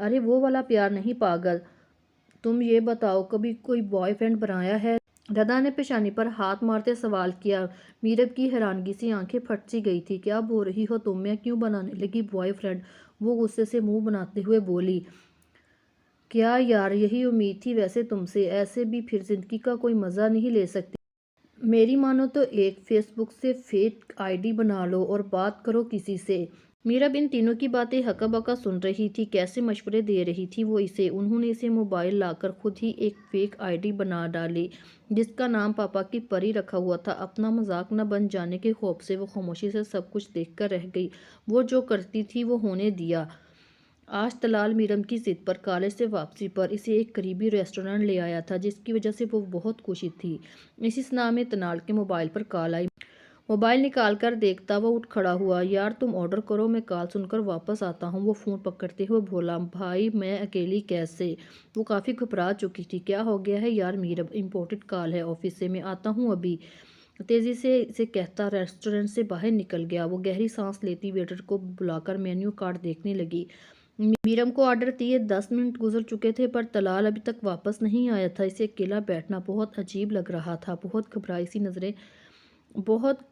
ارے وہ والا پیار نہیں پاگل، تم یہ بتاؤ کبھی کوئی بوائے فرینڈ بنایا ہے؟ ردا نے پیشانی پر ہاتھ مارتے سوال کیا۔ میرب کی حیرانگی سے آنکھیں پھٹ سی گئی تھی۔ کیا بول رہی ہو تم؟ میں کیوں بنانے لگی بوائے فرینڈ؟ وہ غصے سے منہ بناتے ہوئے بولی۔ کیا یار، یہی امید تھی ویسے تم سے، ایسے بھی پھر زندگی کا کوئی مزہ نہیں لے سکتی؟ میری مانو تو ایک فیس بک سے فیک آئی ڈی بنا لو اور بات کرو کسی سے۔ میرب ان تینوں کی باتیں ہکا بکا سن رہی تھی، کیسے مشورے دے رہی تھی وہ اسے۔ انہوں نے اسے موبائل لا کر خود ہی ایک فیک آئی ڈی بنا ڈالی جس کا نام پاپا کی پری رکھا ہوا تھا۔ اپنا مذاق نہ بن جانے کے خوف سے وہ خاموشی سے سب کچھ دیکھ کر رہ گئی۔ وہ جو کرتی تھی وہ ہونے دیا۔ آج طلال میرب کی ضد پر کالج سے واپسی پر اسے ایک قریبی ریسٹورانٹ لے آیا تھا جس کی وجہ سے وہ بہت خوشی تھی۔ اسی سنا میں طلال کے موبائل پر کال آئی۔ موبائل نکال کر دیکھتا وہ اٹھ کھڑا ہوا۔ یار تم آرڈر کرو، میں کال سن کر واپس آتا ہوں، وہ فون پکڑتے ہوئے بولا۔ بھائی میں اکیلی کیسے؟ وہ کافی گھبرا چکی تھی۔ کیا ہو گیا ہے یار میرب؟ امپورٹنٹ کال ہے آفس سے، میں آتا ہوں ابھی، تیزی سے اسے کہتا ریسٹورنٹ سے باہر نکل گیا۔ وہ گہری سانس لیتی ویٹر کو بلا کر مینیو کارڈ دیکھنے لگی۔ میرب کو آرڈر دیے 10 منٹ گزر چکے تھے پر طلال ابھی تک واپس نہیں آیا تھا۔ اسے اکیلا بیٹھنا بہت عجیب لگ رہا تھا۔ بہت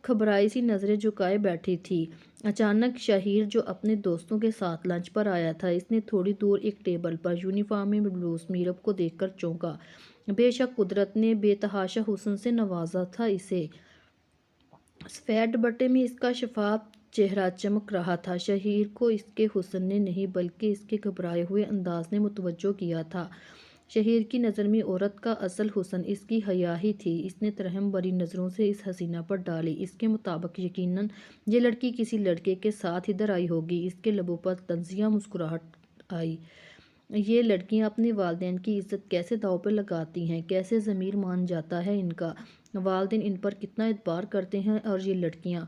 گھبرائی سی نظریں جھکائے بیٹھی تھی۔ اچانک شہیر جو اپنے دوستوں کے ساتھ لنچ پر آیا تھا، اس نے تھوڑی دور ایک ٹیبل پر یونیفارم میں ملبوس میرب کو دیکھ کر چونکا۔ بے شک قدرت نے بے تحاشا حسن سے نوازا تھا اسے۔ سفید دوپٹے میں اس کا شفاف چہرہ چمک رہا تھا۔ شہیر کو اس کے حسن نے نہیں بلکہ اس کے گھبرائے ہوئے انداز نے متوجہ کیا تھا۔ شہیر کی نظر میں عورت کا اصل حسن اس کی حیا ہی تھی۔ اس نے ترہم بھری نظروں سے اس حسینہ پر ڈالی۔ اس کے مطابق یقیناً یہ لڑکی کسی لڑکے کے ساتھ ادھر آئی ہوگی۔ اس کے لبوں پر طنزیہ مسکراہٹ آئی۔ یہ لڑکیاں اپنے والدین کی عزت کیسے داؤ پہ لگاتی ہیں، کیسے ضمیر مان جاتا ہے ان کا، والدین ان پر کتنا اعتبار کرتے ہیں، اور یہ لڑکیاں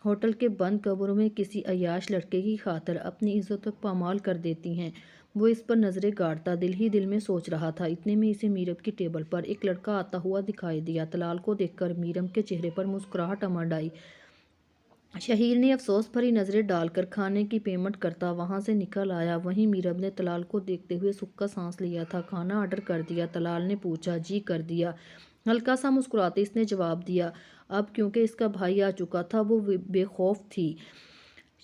ہوٹل کے بند کمروں میں کسی عیاش لڑکے کی خاطر اپنی عزت کو پامال کر دیتی ہیں۔ وہ اس پر نظریں گاڑتا دل ہی دل میں سوچ رہا تھا۔ اتنے میں اسے میرب کی ٹیبل پر ایک لڑکا آتا ہوا دکھائی دیا۔ طلال کو دیکھ کر میرب کے چہرے پر مسکراہٹ امڑ آئی۔ شہیر نے افسوس بھری نظریں ڈال کر کھانے کی پیمنٹ کرتا وہاں سے نکل آیا۔ وہیں میرب نے طلال کو دیکھتے ہوئے سکھا سانس لیا تھا۔ کھانا آرڈر کر دیا؟ طلال نے پوچھا۔ جی کر دیا، ہلکا سا مسکراتے اس نے جواب دیا۔ اب کیونکہ اس کا بھائی آ چکا تھا وہ بے خوف تھی۔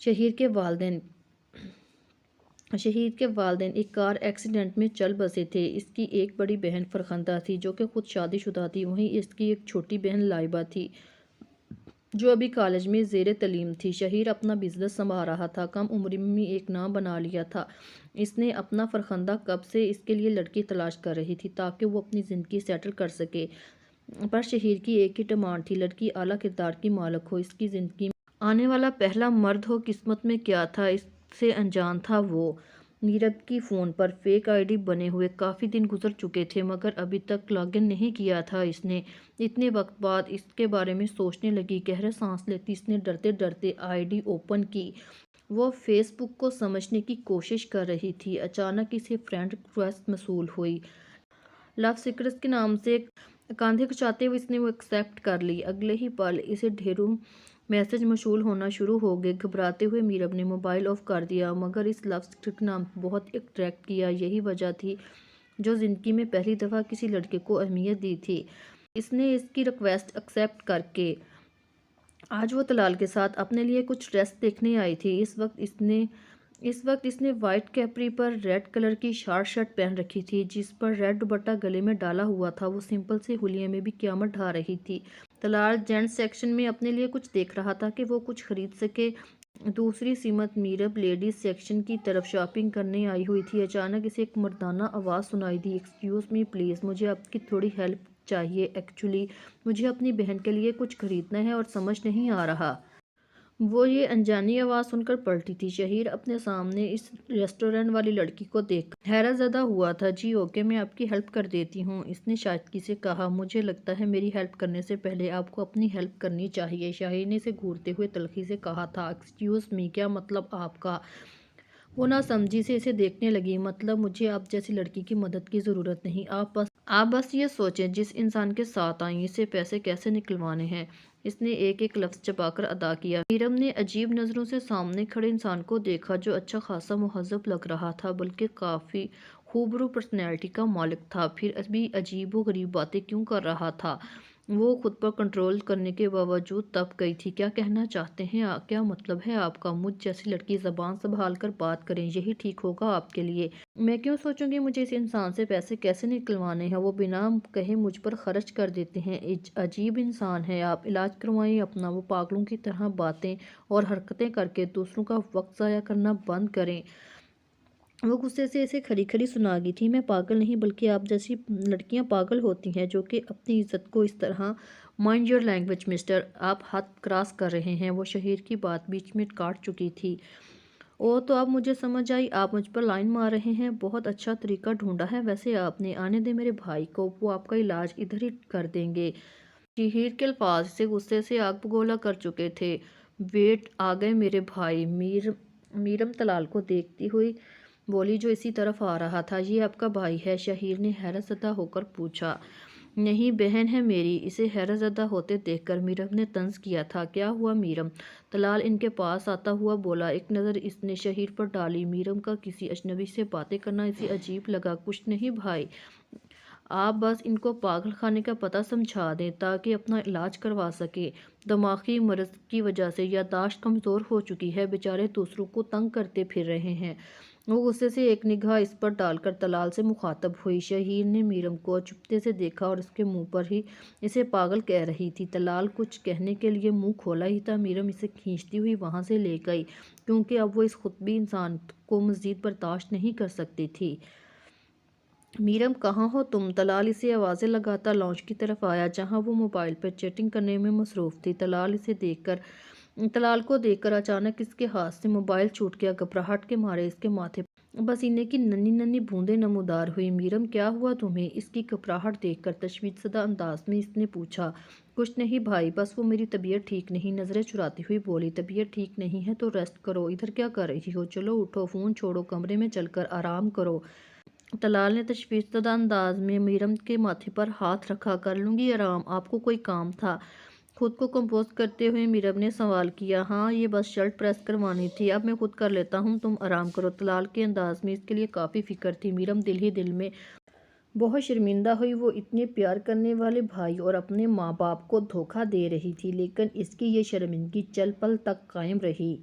شہیر کے والدین ایک کار ایکسیڈنٹ میں چل بسے تھے۔ اس کی ایک بڑی بہن فرخندہ تھی جو کہ خود شادی شدہ تھی۔ وہیں اس کی ایک چھوٹی بہن لائبہ تھی جو ابھی کالج میں زیر تعلیم تھی۔ شہیر اپنا بزنس سنبھال رہا تھا، کم عمری میں ایک نام بنا لیا تھا۔ اس نے اپنا فرخندہ کب سے اس کے لیے لڑکی تلاش کر رہی تھی تاکہ وہ اپنی زندگی سیٹل کر سکے، پر شہیر کی ایک ہی ڈیمانڈ تھی، لڑکی اعلیٰ کردار کی مالک ہو، اس کی زندگی میں آنے والا پہلا مرد ہو۔ قسمت میں کیا تھا اس سے انجان تھا وہ۔ میرب کی phone per fake I D بنے ہوئے کافی دن گزر چکے تھے مگر ابھی تک لاگ ان نہیں کیا تھا اس نے۔ اتنے وقت بعد اس کے بارے میں سوچنے لگی۔ گہرا سانس لیتی اس نے ڈرتے ڈرتے آئی ڈی اوپن کی۔ وہ فیس بک کو سمجھنے کی کوشش کر رہی تھی۔ اچانک اسے فرینڈ ریکویسٹ موصول ہوئی۔ لو سیکرز کے نام سے کاندھے کچاتے ہوئے اس نے وہ ایکسپٹ کر لی۔ اگلے ہی پل اسے ڈھیروں میسج موصول ہونا شروع ہو گئے۔ گھبراتے ہوئے میرب نے موبائل آف کر دیا مگر اس لو سیکرز کے نام بہت اٹریکٹ کیا۔ یہی وجہ تھی جو زندگی میں پہلی دفعہ کسی لڑکے کو اہمیت دی تھی۔ اس نے اس کی ریکویسٹ ایکسپٹ کر کے آج وہ طلال کے ساتھ اپنے لیے کچھ ڈریس دیکھنے آئی تھی۔ اس وقت اس نے وائٹ کیپری پر ریڈ کلر کی شارٹ شرٹ پہن رکھی تھی جس پر ریڈ دوپٹہ گلے میں ڈالا ہوا تھا۔ وہ سمپل سے حلیے میں بھی قیامت ڈھا رہی تھی۔ طلال جینٹس سیکشن میں اپنے لیے کچھ دیکھ رہا تھا کہ وہ کچھ خرید سکے، دوسری سمت میرب لیڈیز سیکشن کی طرف شاپنگ کرنے آئی ہوئی تھی۔ اچانک اسے ایک مردانہ آواز سنائی دی۔ ایکسکیوز می پلیز، مجھے آپ کی تھوڑی ہیلپ چاہیے، ایکچولی مجھے اپنی بہن کے لیے کچھ خریدنا ہے اور سمجھ نہیں آ رہا۔ وہ یہ انجانی آواز سن کر پلٹی تھی۔ شہیر اپنے سامنے اس ریسٹورنٹ والی لڑکی کو دیکھ کر حیرت زدہ ہوا تھا۔ جی اوکے، میں آپ کی ہیلپ کر دیتی ہوں، اس نے شائستگی سے کہا۔ مجھے لگتا ہے میری ہیلپ کرنے سے پہلے آپ کو اپنی ہیلپ کرنی چاہیے، شہیر نے اسے گھورتے ہوئے تلخی سے کہا تھا۔ ایکسکیوز می، کیا مطلب آپ کا؟ وہ ناسمجھی سے اسے دیکھنے لگی۔ مطلب مجھے آپ جیسی لڑکی کی مدد کی ضرورت نہیں، آپ بس یہ سوچیں جس انسان کے ساتھ آئیں اسے پیسے کیسے نکلوانے ہیں۔ اس نے ایک ایک لفظ چبا کر ادا کیا۔ میرم نے عجیب نظروں سے سامنے کھڑے انسان کو دیکھا جو اچھا خاصا مہذب لگ رہا تھا، بلکہ کافی خوبرو پرسنالٹی کا مالک تھا۔ پھر بھی عجیب و غریب باتیں کیوں کر رہا تھا؟ وہ خود پر کنٹرول کرنے کے باوجود تپ گئی تھی۔ کیا کہنا چاہتے ہیں؟ کیا مطلب ہے آپ کا؟ مجھ جیسی لڑکی زبان سنبھال کر بات کریں، یہی ٹھیک ہوگا آپ کے لیے۔ میں کیوں سوچوں گی مجھے اس انسان سے پیسے کیسے نکلوانے ہیں؟ وہ بنا کہے مجھ پر خرچ کر دیتے ہیں۔ عجیب انسان ہے آپ۔ علاج کروائیں اپنا۔ وہ پاگلوں کی طرح باتیں اور حرکتیں کر کے دوسروں کا وقت ضائع کرنا بند کریں۔ وہ غصے سے اسے کھری کھری سنا گئی تھی۔ میں پاگل نہیں، بلکہ آپ جیسی لڑکیاں پاگل ہوتی ہیں جو کہ اپنی عزت کو اس طرح مائنڈ یور لینگویج مسٹر، آپ حد کراس کر رہے ہیں۔ وہ شہیر کی بات بیچ میں کاٹ چکی تھی۔ او تو اب مجھے سمجھ آئی، آپ مجھ پر لائن مار رہے ہیں۔ بہت اچھا طریقہ ڈھونڈا ہے ویسے آپ نے۔ آنے دیں میرے بھائی کو، وہ آپ کا علاج ادھر ہی کر دیں گے۔ شہیر کے الفاظ اسے غصے سے آگ بگولا کر چکے تھے۔ ویٹ، آ گئے میرے بھائی؟ میرم طلال کو دیکھتی ہوئی بولی جو اسی طرف آ رہا تھا۔ یہ آپ کا بھائی ہے؟ شہیر نے حیرت زدہ ہو کر پوچھا۔ نہیں، بہن ہے میری۔ اسے حیرت زدہ ہوتے دیکھ کر میرم نے طنز کیا تھا۔ کیا ہوا میرم؟ طلال ان کے پاس آتا ہوا بولا۔ ایک نظر اس نے شہیر پر ڈالی۔ میرم کا کسی اجنبی سے باتیں کرنا اسے عجیب لگا۔ کچھ نہیں بھائی، آپ بس ان کو پاگل خانے کا پتہ سمجھا دیں تاکہ اپنا علاج کروا سکیں۔ دماغی مرض کی وجہ سے یادداشت کمزور ہو چکی ہے، بیچارے دوسروں کو تنگ کرتے پھر رہے ہیں۔ وہ غصے سے ایک نگاہ اس پر ڈال کر طلال سے مخاطب ہوئی۔ شہیر نے میرم کو چپتے سے دیکھا اور اس کے منہ پر ہی اسے پاگل کہہ رہی تھی۔ طلال کچھ کہنے کے لیے منہ کھولا ہی تھا، میرم اسے کھینچتی ہوئی وہاں سے لے گئی، کیونکہ اب وہ اس خطبی انسان کو مزید برداشت نہیں کر سکتی تھی۔ میرم کہاں ہو تم؟ طلال اسے آوازیں لگاتا لاؤنج کی طرف آیا جہاں وہ موبائل پر چیٹنگ کرنے میں مصروف تھی۔ طلال کو دیکھ کر اچانک اس کے ہاتھ سے موبائل چھوٹ گیا۔ گھبراہٹ کے مارے اس کے ماتھے پسینے کی ننھی ننھی بوندیں نمودار ہوئی۔ میرم کیا ہوا تمہیں؟ اس کی گھبراہٹ دیکھ کر تشویش زدہ انداز میں اس نے پوچھا۔ کچھ نہیں بھائی، بس وہ میری طبیعت ٹھیک نہیں، نظریں چراتی ہوئی بولی۔ طبیعت ٹھیک نہیں ہے تو ریسٹ کرو، ادھر کیا کر رہی ہو؟ چلو اٹھو، فون چھوڑو، کمرے میں چل کر آرام کرو۔ طلال نے تشویش زدہ انداز میں میرم کے ماتھے پر ہاتھ رکھا۔ کر لوں گی آرام، آپ کو کوئی کام تھا؟ خود کو کمپوز کرتے ہوئے میرم نے سوال کیا۔ ہاں، یہ بس شرٹ پریس کروانی تھی، اب میں خود کر لیتا ہوں، تم آرام کرو۔ طلال کے انداز میں اس کے لیے کافی فکر تھی۔ میرم دل ہی دل میں بہت شرمندہ ہوئی۔ وہ اتنے پیار کرنے والے بھائی اور اپنے ماں باپ کو دھوکہ دے رہی تھی، لیکن اس کی یہ شرمندگی چل پل تک قائم رہی۔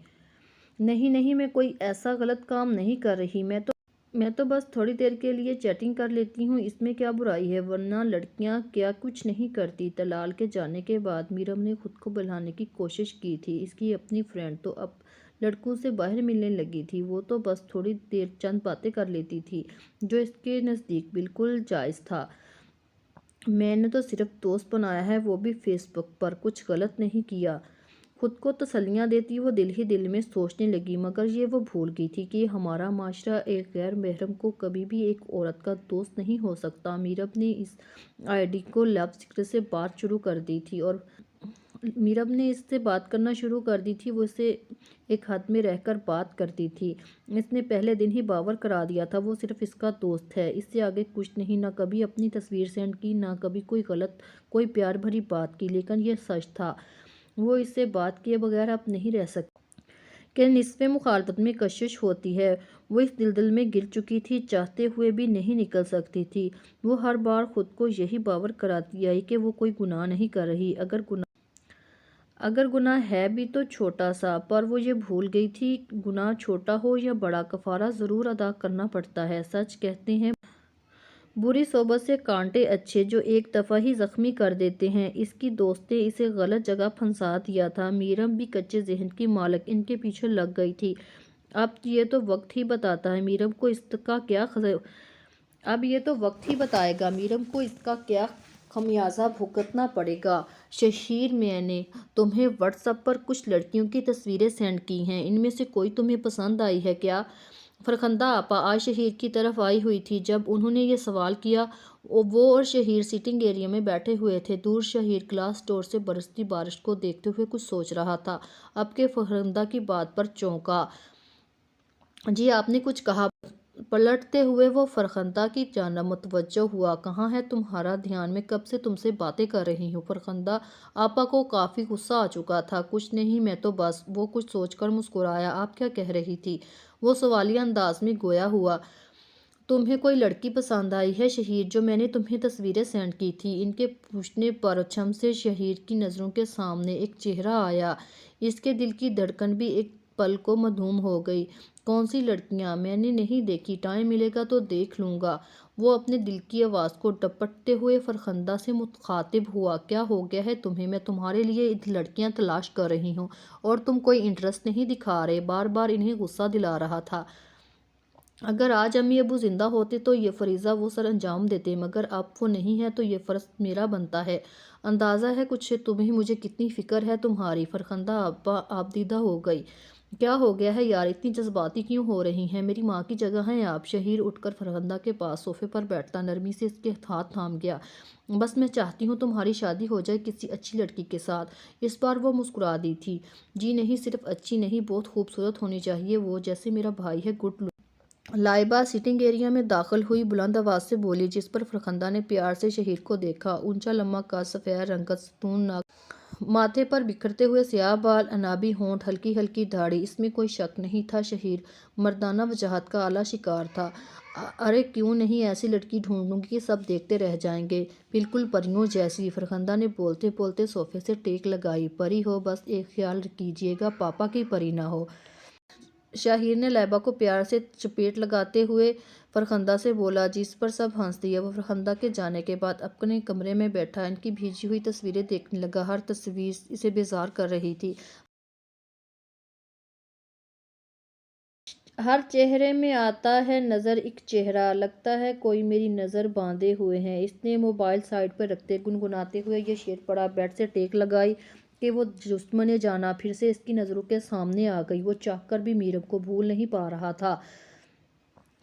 نہیں نہیں، میں کوئی ایسا غلط کام نہیں کر رہی، میں تو بس تھوڑی دیر کے لیے چیٹنگ کر لیتی ہوں، اس میں کیا برائی ہے؟ ورنہ لڑکیاں کیا کچھ نہیں کرتی۔ طلال کے جانے کے بعد میرم نے خود کو بہلانے کی کوشش کی تھی۔ اس کی اپنی فرینڈ تو اب لڑکوں سے باہر ملنے لگی تھی، وہ تو بس تھوڑی دیر چند باتیں کر لیتی تھی جو اس کے نزدیک بالکل جائز تھا۔ میں نے تو صرف دوست بنایا ہے، وہ بھی فیس بک پر، کچھ غلط نہیں کیا۔ خود کو تسلیاں دیتی وہ دل ہی دل میں سوچنے لگی، مگر یہ وہ بھول گئی تھی کہ ہمارا معاشرہ ایک غیر محرم کو کبھی بھی ایک عورت کا دوست نہیں ہو سکتا۔ میرم نے اس آئی کو لاؤڈ اسپیکر سے بات شروع کر دی تھی اور میرم نے اس سے بات کرنا شروع کر دی تھی۔ وہ اسے ایک حد میں رہ کر بات کرتی تھی۔ اس نے پہلے دن ہی باور کرا دیا تھا وہ صرف اس کا دوست ہے، اس سے آگے کچھ نہیں۔ نہ کبھی اپنی تصویر سینڈ کی، نہ کبھی کوئی پیار بھری بات کی، لیکن یہ سچ تھا وہ اس سے بات کیے بغیر اب نہیں رہ سکتی کہ نصف مخالفت میں کشش ہوتی ہے۔ وہ اس دلدل میں گر چکی تھی، چاہتے ہوئے بھی نہیں نکل سکتی تھی۔ وہ ہر بار خود کو یہی باور کراتی آئی کہ وہ کوئی گناہ نہیں کر رہی، اگر گناہ ہے بھی تو چھوٹا سا، پر وہ یہ بھول گئی تھی گناہ چھوٹا ہو یا بڑا، کفارہ ضرور ادا کرنا پڑتا ہے۔ سچ کہتے ہیں بری صحبت سے کانٹے اچھے جو ایک دفعہ ہی زخمی کر دیتے ہیں۔ اس کی دوست نے اسے غلط جگہ پھنسا دیا تھا۔ میرم بھی کچے ذہن کی مالک ان کے پیچھے لگ گئی تھی۔ اب یہ تو وقت ہی بتاتا ہے میرم کو اس کا کیا خمیازہ بھگتنا پڑے گا۔ شہیر، میں نے تمہیں واٹس ایپ پر کچھ لڑکیوں کی تصویریں سینڈ کی ہیں، ان میں سے کوئی تمہیں پسند آئی ہے کیا؟ فرخندہ آپا آج شہیر کی طرف آئی ہوئی تھی۔ جب انہوں نے یہ سوال کیا وہ اور شہیر سٹنگ ایریا میں بیٹھے ہوئے تھے۔ دور شہیر گلاس ڈور سے برستی بارش کو دیکھتے ہوئے کچھ سوچ رہا تھا، اب کہ فرخندہ کی بات پر چونکا۔ جی آپ نے کچھ کہا؟ پلٹتے ہوئے وہ فرخندہ کی جانب متوجہ ہوا۔ کہاں ہے تمہارا دھیان؟ میں کب سے تم سے باتیں کر رہی ہوں۔ فرخندہ آپا کو کافی غصہ آ چکا تھا۔ کچھ نہیں، میں تو بس۔ وہ کچھ سوچ کر مسکرایا۔ آپ کیا کہہ رہی تھی؟ وہ سوالیہ انداز میں گویا ہوا۔ تمہیں کوئی لڑکی پسند آئی ہے شہیر؟ جو میں نے تمہیں تصویریں سینڈ کی تھی۔ ان کے پوچھنے پرچم سے شہیر کی نظروں کے سامنے ایک چہرہ آیا۔ اس کے دل کی دھڑکن بھی ایک پل کو معدوم ہو گئی۔ کون سی لڑکیاں؟ میں نے نہیں دیکھی، ٹائم ملے گا تو دیکھ لوں گا۔ وہ اپنے دل کی آواز کو ڈپٹتے ہوئے فرخندہ سے مخاطب ہوا۔ کیا ہو گیا ہے تمہیں؟ میں تمہارے لیے لڑکیاں تلاش کر رہی ہوں اور تم کوئی انٹرسٹ نہیں دکھا رہے۔ بار بار انہیں غصہ دلا رہا تھا۔ اگر آج امی ابو زندہ ہوتے تو یہ فریضہ وہ سر انجام دیتے، مگر اب وہ نہیں ہے تو یہ فرض میرا بنتا ہے۔ اندازہ ہے کچھ تمہیں مجھے کتنی فکر ہے تمہاری؟ فرخندہ آپ دیدہ ہو گئی۔ کیا ہو گیا ہے یار، اتنی جذباتی کیوں ہو رہی ہیں؟ میری ماں کی جگہ ہیں آپ۔ شہیر اٹھ کر فرخندہ کے پاس صوفے پر بیٹھتا نرمی سے اس کے ہاتھ تھام گیا۔ بس میں چاہتی ہوں تمہاری شادی ہو جائے کسی اچھی لڑکی کے ساتھ۔ اس بار وہ مسکرا دی تھی۔ جی نہیں، صرف اچھی نہیں، بہت خوبصورت ہونی چاہیے وہ، جیسے میرا بھائی ہے۔ گڈ۔ لائبہ سٹنگ ایریا میں داخل ہوئی، بلند آواز سے بولی، جس پر فرخندہ نے پیار سے شہیر کو دیکھا۔ اونچا لمبا قد، سفید رنگت ستون ناک، ماتھے پر بکھرتے ہوئے سیاہ بال، عنابی ہونٹ، ہلکی ہلکی داڑھی۔ اس میں کوئی شک نہیں تھا شہیر مردانہ وجاہت کا اعلیٰ شکار تھا۔ ارے کیوں نہیں ایسی لڑکی ڈھونڈوں گی کہ سب دیکھتے رہ جائیں گے، بالکل پریوں جیسی۔ فرخندہ نے بولتے بولتے صوفے سے ٹیک لگائی۔ پری ہو، بس ایک خیال کیجیے گا پاپا کی پری نہ ہو۔ شہیر نے لائبہ کو پیار سے چپیٹ لگاتے ہوئے فرخندہ سے بولا، جس پر سب ہنس دیے۔ وہ فرخندہ کے جانے کے بعد اپنے کمرے میں بیٹھا ان کی بھیجی ہوئی تصویریں دیکھنے لگا۔ ہر تصویر اسے بیزار کر رہی تھی۔ ہر چہرے میں آتا ہے نظر ایک چہرہ، لگتا ہے کوئی میری نظر باندھے ہوئے ہے۔ اس نے موبائل سائیڈ پر رکھتے گنگناتے ہوئے یہ شعر پڑھا۔ بیڈ سے ٹیک لگائی کہ وہ دشمن جانا پھر سے اس کی نظروں کے سامنے آ گئی۔ وہ چاہ کر بھی میرم کو بھول نہیں پا رہا تھا۔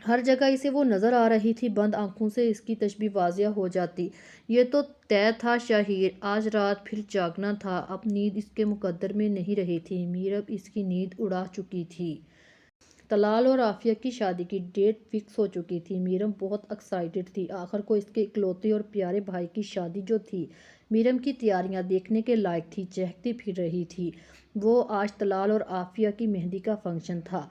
ہر جگہ اسے وہ نظر آ رہی تھی۔ بند آنکھوں سے اس کی تشبیہ واضح ہو جاتی۔ یہ تو طے تھا شہیر، آج رات پھر جاگنا تھا۔ اب نیند اس کے مقدر میں نہیں رہی تھی۔ میرم اس کی نیند اڑا چکی تھی۔ طلال اور عافیہ کی شادی کی ڈیٹ فکس ہو چکی تھی۔ میرم بہت ایکسائٹڈ تھی۔ آخر کو اس کے اکلوتے اور پیارے بھائی کی شادی جو تھی، میرم کی تیاریاں دیکھنے کے لائق تھی۔ چہکتی پھر رہی تھی وہ۔ آج طلال اور عافیہ کی مہندی کا فنکشن تھا۔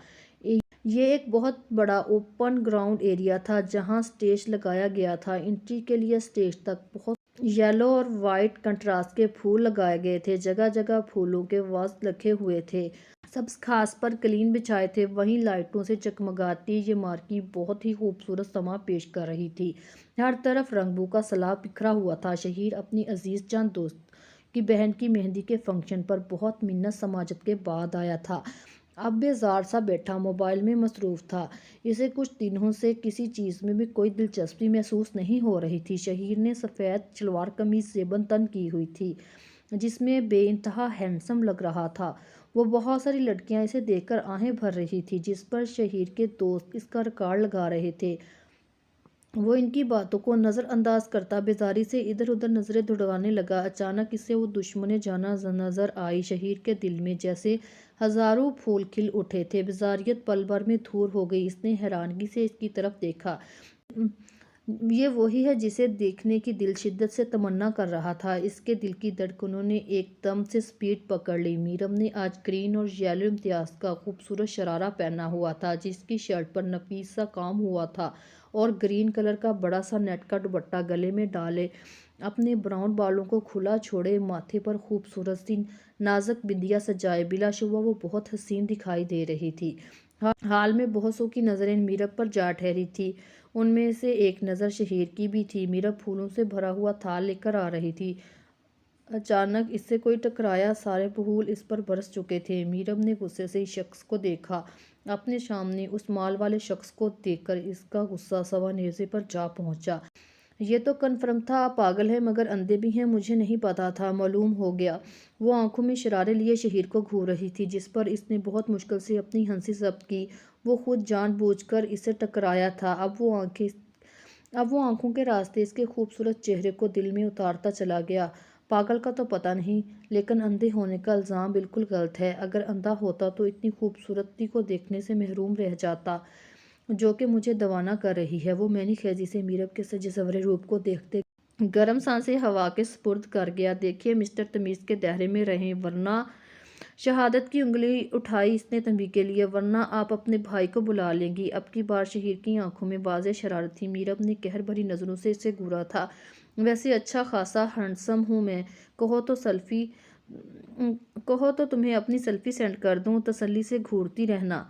یہ ایک بہت بڑا اوپن گراؤنڈ ایریا تھا جہاں سٹیج لگایا گیا تھا۔ انٹری کے لیے سٹیج تک بہت یلو اور وائٹ کنٹراسٹ کے پھول لگائے گئے تھے۔ جگہ جگہ پھولوں کے واز رکھے ہوئے تھے۔ سبز گھاس پر قالین بچھائے تھے۔ وہیں لائٹوں سے جگمگاتی یہ مارکی بہت ہی خوبصورت سما پیش کر رہی تھی۔ ہر طرف رنگوں کا سیلاب بکھرا ہوا تھا۔ شہیر اپنی عزیز جان دوست کی بہن کی مہندی کے فنکشن پر بہت منت سماجت کے بعد آیا تھا۔ اب بیزار سا بیٹھا موبائل میں مصروف تھا۔ اسے کچھ دنوں سے کسی چیز میں بھی کوئی دلچسپی محسوس نہیں ہو رہی تھی۔ شہیر نے سفید شلوار قمیض زیباً تن کی ہوئی تھی جس میں بے انتہا ہینڈسم لگ رہا تھا۔ وہ بہت ساری لڑکیاں اسے دیکھ کر آہیں بھر رہی تھیں، جس پر شہیر کے دوست اس کا ریکارڈ لگا رہے تھے۔ وہ ان کی باتوں کو نظر انداز کرتا بیزاری سے ادھر ادھر نظریں دوڑانے لگا۔ اچانک اسے وہ دشمن جانا نظر آئی۔ شہیر کے دل میں جیسے ہزاروں پھول کھل اٹھے تھے۔ بیزاریت پل بھر میں دور ہو گئی۔ اس نے حیرانگی سے اس کی طرف دیکھا۔ یہ وہی ہے جسے دیکھنے کی دل شدت سے تمنا کر رہا تھا۔ اس کے دل کی دھڑکنوں نے ایک دم سے سپیڈ پکڑ لی۔ میرم نے آج گرین اور یلو امتیاز کا خوبصورت شرارہ پہنا ہوا تھا جس کی شرٹ پر نفیس سا کام ہوا تھا اور گرین کلر کا بڑا سا نیٹ کا دوپٹہ گلے میں ڈالے اپنے براؤن بالوں کو کھلا چھوڑے ماتھے پر خوبصورت سی نازک بندیاں سجائے بلا شبہ وہ بہت حسین دکھائی دے رہی تھی۔ حال میں بہت سو کی نظریں میرم پر جا ٹھہری تھی، ان میں سے ایک نظر شہیر کی بھی تھی۔ میرم پھولوں سے بھرا ہوا تھال لے کر آ رہی تھی۔ اچانک اس سے کوئی ٹکرایا، سارے پھول اس پر برس چکے تھے۔ میرم نے غصے سے اس شخص کو دیکھا، اپنے سامنے اس مال والے شخص کو دیکھ کر اس کا غصہ سوا نیزے پر جا پہنچا۔ یہ تو کنفرم تھا آپ پاگل ہیں مگر اندھے بھی ہیں، مجھے نہیں پتا تھا، معلوم ہو گیا۔ وہ آنکھوں میں شرارے لیے شہیر کو گھور رہی تھی جس پر اس نے بہت مشکل سے اپنی ہنسی ضبط کی۔ وہ خود جان بوجھ کر اسے ٹکرایا تھا۔ اب وہ آنکھوں کے راستے اس کے خوبصورت چہرے کو دل میں اتارتا چلا گیا۔ پاگل کا تو پتہ نہیں، لیکن اندھے ہونے کا الزام بالکل غلط ہے۔ اگر اندھا ہوتا تو اتنی خوبصورتی کو دیکھنے سے محروم رہ جاتا۔ جو کہ مجھے دوانہ کر رہی ہے۔ وہ مینی خیزی سے میرب کے سجے سورے روپ کو دیکھتے گرم سانسیں ہوا کے سپرد کر گیا۔ دیکھیے مسٹر، تمیز کے دائرے میں رہیں ورنہ، شہادت کی انگلی اٹھائی اس نے تنبیہ کے لیے، ورنہ آپ اپنے بھائی کو بلا لیں گی۔ اب کی بار شہیر کی آنکھوں میں واضح شرارت تھی۔ میرب نے قہر بھری نظروں سے اسے گھورا تھا۔ ویسے اچھا خاصا ہینڈسم ہوں میں، کہو تو تمہیں اپنی سیلفی سینڈ کر دوں، تسلی سے گھورتی رہنا۔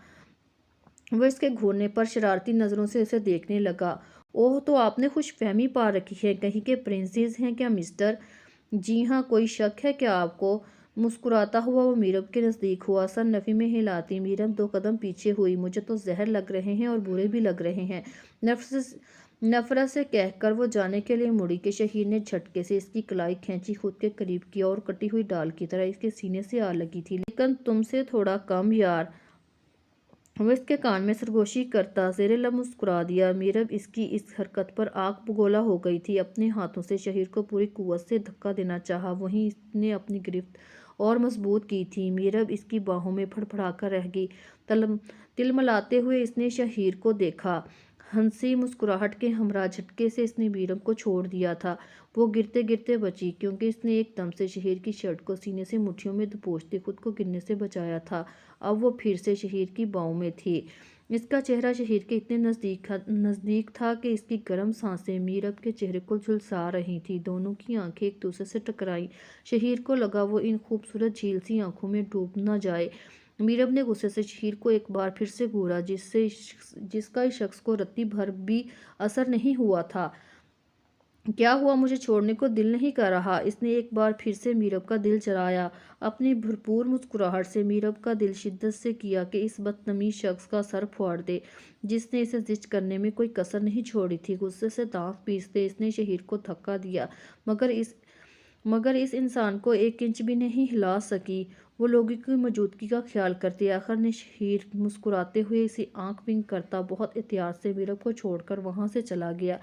وہ اس کے گھورنے پر شرارتی نظروں سے اسے دیکھنے لگا۔ اوہ، تو آپ نے خوش فہمی پا رکھی ہے، کہیں کے پرنسز ہیں کیا مسٹر؟ جی ہاں، کوئی شک ہے کیا آپ کو؟ مسکراتا ہوا وہ میرب کے نزدیک ہوا، سر نفی میں ہلاتی میرب 2 قدم پیچھے ہوئی۔ مجھے تو زہر لگ رہے ہیں اور برے بھی لگ رہے ہیں، نفرت سے کہہ کر وہ جانے کے لیے مڑی کہ شہیر نے جھٹکے سے اس کی کلائی کھینچی، خود کے قریب کیا اور کٹی ہوئی ڈال کی طرح اس کے سینے سے آ لگی تھی۔ لیکن تم سے تھوڑا کم یار، وہ اس کے کان میں سرگوشی کرتا زیر لب مسکرا دیا۔ میرب اس کی اس حرکت پر آگ بگولا ہو گئی تھی، اپنے ہاتھوں سے شہیر کو پوری قوت سے دھکا دینا چاہا، وہیں اس نے اپنی گرفت اور مضبوط کی تھی۔ میرب اس کی باہوں میں پھڑ پھڑا کر رہ گئی۔ تلملاتے ہوئے اس نے شہیر کو دیکھا۔ ہنسی مسکراہٹ کے ہمراہ جھٹکے سے اس نے میرب کو چھوڑ دیا تھا۔ وہ گرتے گرتے بچی، کیونکہ اس نے ایک دم سے شہیر کی شرٹ کو سینے سے مٹھیوں میں دبوچتے خود کو گرنے سے بچایا تھا۔ اب وہ پھر سے شہیر کی باہوں میں تھی۔ اس کا چہرہ شہیر کے اتنے نزدیک تھا کہ اس کی گرم سانسیں میرب کے چہرے کو جھلسا رہی تھیں۔ دونوں کی آنکھیں ایک دوسرے سے ٹکرائیں۔ شہیر کو لگا وہ ان خوبصورت جھیل سی آنکھوں میں ڈوب نہ جائے۔ میرب نے غصے سے شہیر کو ایک بار پھر سے گھورا، جس کا اس شخص کو رتی بھر بھی اثر نہیں ہوا تھا۔ کیا ہوا؟ مجھے چھوڑنے کو دل نہیں کر رہا؟ اس نے ایک بار پھر سے میرب کا دل چرایا، اپنی بھرپور مسکراہٹ سے میرب کا دل شدت سے کیا کہ اس بدتمیز شخص کا سر پھاڑ دے، جس نے اسے زچ کرنے میں کوئی کسر نہیں چھوڑی تھی۔ غصے سے دانت پیستے اس نے شہیر کو دھکا دیا، مگر اس انسان کو 1 انچ بھی نہیں ہلا سکی۔ وہ لوگوں کی موجودگی کا خیال کرتے آخر نے شہیر مسکراتے ہوئے اسے آنکھ بند کرتا بہت احتیاط سے میرب کو چھوڑ کر وہاں سے چلا گیا۔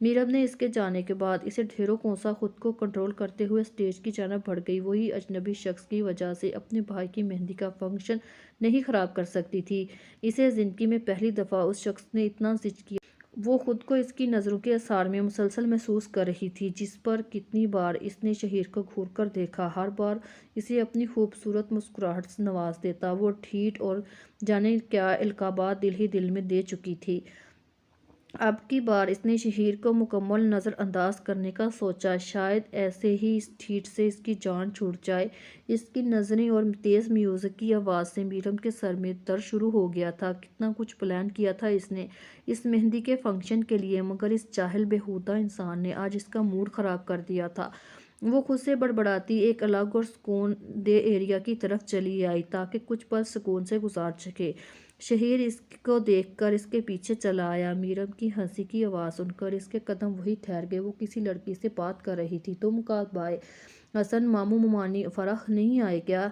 میرب نے اس کے جانے کے بعد اسے ڈھیروں کوسا، خود کو کنٹرول کرتے ہوئے اسٹیج کی جانب بڑھ گئی۔ وہی اجنبی شخص کی وجہ سے اپنے بھائی کی مہندی کا فنکشن نہیں خراب کر سکتی تھی۔ اسے زندگی میں پہلی دفعہ اس شخص نے اتنا زچ کیا۔ وہ خود کو اس کی نظروں کے اثار میں مسلسل محسوس کر رہی تھی، جس پر کتنی بار اس نے شہیر کو گھور کر دیکھا، ہر بار اسے اپنی خوبصورت مسکراہٹ سے نواز دیتا۔ وہ ٹھیٹ اور جانے کیا القابات دل ہی دل میں دے چکی تھی۔ اب کی بار اس نے شہیر کو مکمل نظر انداز کرنے کا سوچا، شاید ایسے ہی اس ٹھیٹ سے اس کی جان چھوٹ جائے۔ اس کی نظریں اور تیز میوزک کی آواز سے میرب کے سر میں درد شروع ہو گیا تھا۔ کتنا کچھ پلان کیا تھا اس نے اس مہندی کے فنکشن کے لیے، مگر اس جاہل بیہودہ انسان نے آج اس کا موڈ خراب کر دیا تھا۔ وہ خود سے بڑبڑاتی ایک الگ اور سکون دہ ایریا کی طرف چلی آئی تاکہ کچھ پل سکون سے گزار سکے۔ شہیر اس کو دیکھ کر اس کے پیچھے چلا آیا۔ میرب کی ہنسی کی آواز سن کر اس کے قدم وہیں ٹھہر گئے۔ وہ کسی لڑکی سے بات کر رہی تھی۔ تم کعبۂ حسن ماموں ممانی فرح نہیں آئے کیا؟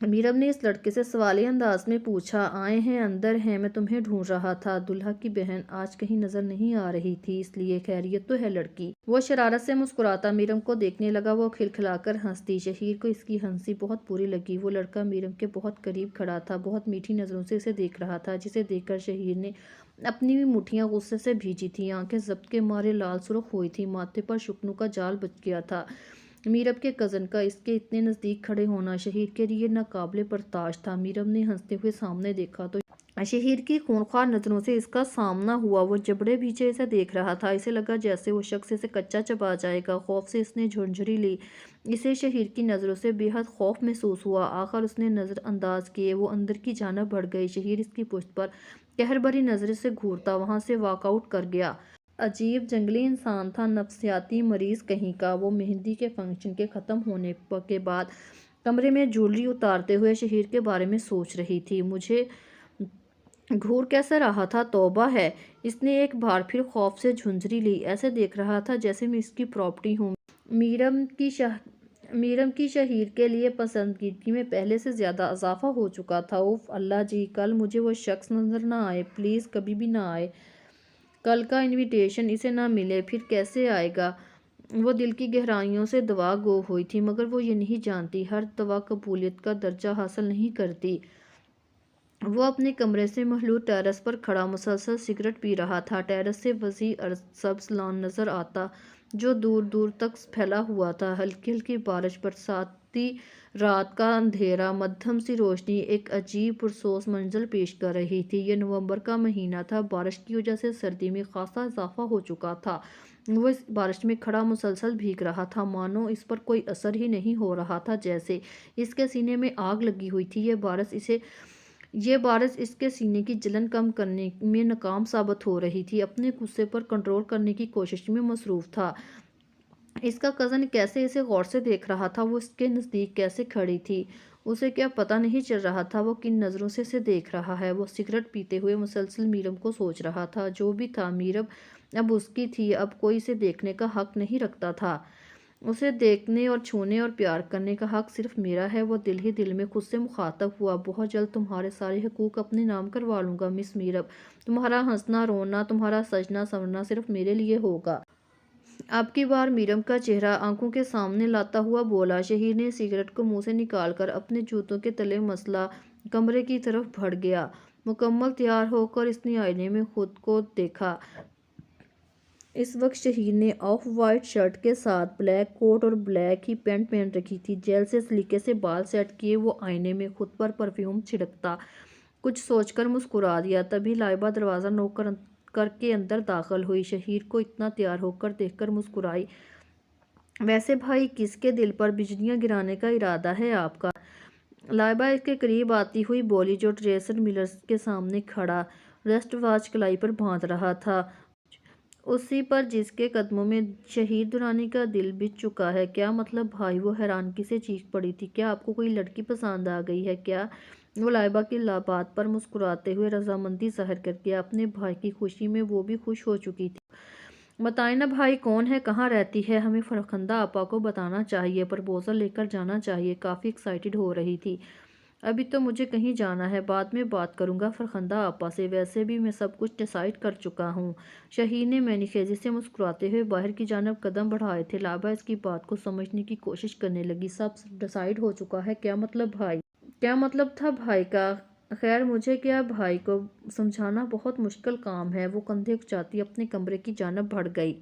میرب نے اس لڑکے سے سوالیہ انداز میں پوچھا۔ آئے ہیں، اندر ہیں، میں تمہیں ڈھونڈ رہا تھا۔ دلہا کی بہن آج کہیں نظر نہیں آ رہی تھی، اس لیے خیریت تو ہے لڑکی؟ وہ شرارت سے مسکراتا میرب کو دیکھنے لگا۔ وہ کھلکھلا کر ہنستی۔ شہیر کو اس کی ہنسی بہت بری لگی۔ وہ لڑکا میرب کے بہت قریب کھڑا تھا، بہت میٹھی نظروں سے اسے دیکھ رہا تھا، جسے دیکھ کر شہیر نے اپنی بھی مٹھیاں غصے سے بھیجی تھیں، آنکھیں ضبط کے مارے لال سرخ ہوئی تھیں، ماتھے پر شکنوں کا جال بچھ گیا تھا۔ میرب کے کزن کا اس کے اتنے نزدیک کھڑے ہونا شہیر کے لیے ناقابل برداشت تھا۔ میرب نے ہنستے ہوئے سامنے دیکھا تو شہیر کی خونخوار نظروں سے اس کا سامنا ہوا۔ وہ جبڑے بھیجے اسے دیکھ رہا تھا۔ اسے لگا جیسے وہ شخص اسے کچا چبا جائے گا۔ خوف سے اس نے جھنجھری لی۔ اسے شہیر کی نظروں سے بے حد خوف محسوس ہوا۔ آخر اس نے نظر انداز کیے وہ اندر کی جانب بڑھ گئی۔ شہیر اس کی پشت پر قہر بھری نظر سے گھورتا وہاں سے واک آؤٹ کر گیا۔ عجیب جنگلی انسان تھا، نفسیاتی مریض کہیں کا۔ وہ مہندی کے فنکشن کے ختم ہونے کے بعد کمرے میں جولری اتارتے ہوئے شہیر کے بارے میں سوچ رہی تھی۔ مجھے گھور کیسے رہا تھا، توبہ ہے۔ اس نے ایک بار پھر خوف سے جھنجھری لی، ایسے دیکھ رہا تھا جیسے میں اس کی پراپرٹی ہوں۔ میرب کی شہیر کے لیے پسندیدگی میں پہلے سے زیادہ اضافہ ہو چکا تھا۔ اوف اللہ جی، کل مجھے وہ شخص نظر نہ آئے، پلیز کبھی بھی نہ آئے۔ کل کا انویٹیشن اسے نہ ملے، پھر کیسے آئے گا؟ وہ دل کی گہرائیوں سے دعا گو ہوئی تھی، مگر وہ یہ نہیں جانتی ہر دعا قبولیت کا درجہ حاصل نہیں کرتی۔ وہ اپنے کمرے سے محلول ٹیرس پر کھڑا مسلسل سگریٹ پی رہا تھا۔ ٹیرس سے وسیع سبز لان نظر آتا جو دور دور تک پھیلا ہوا تھا۔ ہلکی ہلکی بارش، برساتی رات کا اندھیرا، مدھم سی روشنی ایک عجیب پرسوس منظر پیش کر رہی تھی۔ یہ نومبر کا مہینہ تھا۔ بارش کی وجہ سے سردی میں خاصا اضافہ ہو چکا تھا۔ وہ اس بارش میں کھڑا مسلسل بھیگ رہا تھا، مانو اس پر کوئی اثر ہی نہیں ہو رہا تھا، جیسے اس کے سینے میں آگ لگی ہوئی تھی۔ یہ بارش اس کے سینے کی جلن کم کرنے میں ناکام ثابت ہو رہی تھی۔ اپنے غصے پر کنٹرول کرنے کی کوشش میں مصروف تھا۔ اس کا کزن کیسے اسے غور سے دیکھ رہا تھا، وہ اس کے نزدیک کیسے کھڑی تھی، اسے کیا پتہ نہیں چل رہا تھا وہ کن نظروں سے اسے دیکھ رہا ہے۔ وہ سگریٹ پیتے ہوئے مسلسل میرم کو سوچ رہا تھا۔ جو بھی تھا، میرم اب اس کی تھی، اب کوئی اسے دیکھنے کا حق نہیں رکھتا تھا۔ اسے دیکھنے اور چھونے اور پیار کرنے کا حق صرف میرا ہے۔ وہ دل ہی دل میں خود سے مخاطب ہوا، بہت جلد تمہارے سارے حقوق اپنے نام کروا لوں گا مس میرم۔ تمہارا ہنسنا رونا، تمہارا سجنا سنورنا صرف میرے لیے ہوگا۔ اب کی بار میرم کا چہرہ آنکھوں کے سامنے لاتا ہوا بولا۔ شہیر نے سگریٹ کو منہ سے نکال کر اپنے جوتوں کے تلے مسلا کمرے کی طرف بڑھ گیا۔ مکمل تیار ہو کر اس نے آئینے میں خود کو دیکھا۔ اس وقت شہیر نے آف وائٹ شرٹ کے ساتھ بلیک کوٹ اور بلیک ہی پینٹ پہن رکھی تھی۔ جیل سے سلیقے سے بال سیٹ کیے وہ آئینے میں خود پر پرفیوم چھڑکتا کچھ سوچ کر مسکرا دیا۔ تبھی لائبہ دروازہ نوک کر کے اندر داخل ہوئی۔ شہیر کو اتنا تیار ہو کر دیکھ کر مسکرائی۔ ویسے بھائی، کس کے دل پر بجلیاں گرانے کا ارادہ ہے آپ کا؟ لائبہ اس کے قریب آتی ہوئی بولی، جو ٹریسر ملر کے سامنے کھڑا ریسٹ واچ کلائی پر باندھ رہا تھا، اسی پر جس کے قدموں میں شہیر درانی کا دل بچ چکا ہے۔ کیا مطلب بھائی؟ وہ حیرانگی سے چیخ پڑی تھی۔ کیا آپ کو کوئی لڑکی پسند آ گئی ہے کیا؟ وہ لائبہ کی بات پر مسکراتے ہوئے رضامندی ظاہر کر کے اپنے بھائی کی خوشی میں وہ بھی خوش ہو چکی تھی۔ بتائیں نا بھائی، کون ہے، کہاں رہتی ہے؟ ہمیں فرخندہ آپا کو بتانا چاہیے، پرپوزل لے کر جانا چاہیے۔ کافی ایکسائٹڈ ہو رہی تھی۔ ابھی تو مجھے کہیں جانا ہے، بعد میں بات کروں گا فرخندہ آپا سے، ویسے بھی میں سب کچھ ڈیسائیڈ کر چکا ہوں۔ شہیر نے معنی خیزی سے مسکراتے ہوئے باہر کی جانب قدم بڑھائے تھے۔ لائبہ اس کی بات کو سمجھنے کی کوشش کرنے لگی۔ سب ڈیسائیڈ ہو چکا ہے؟ کیا مطلب بھائی؟ کیا مطلب تھا بھائی کا؟ خیر مجھے کیا، بھائی کو سمجھانا بہت مشکل کام ہے۔ وہ کندھے اچکاتی اپنے کمرے کی جانب بڑھ گئی۔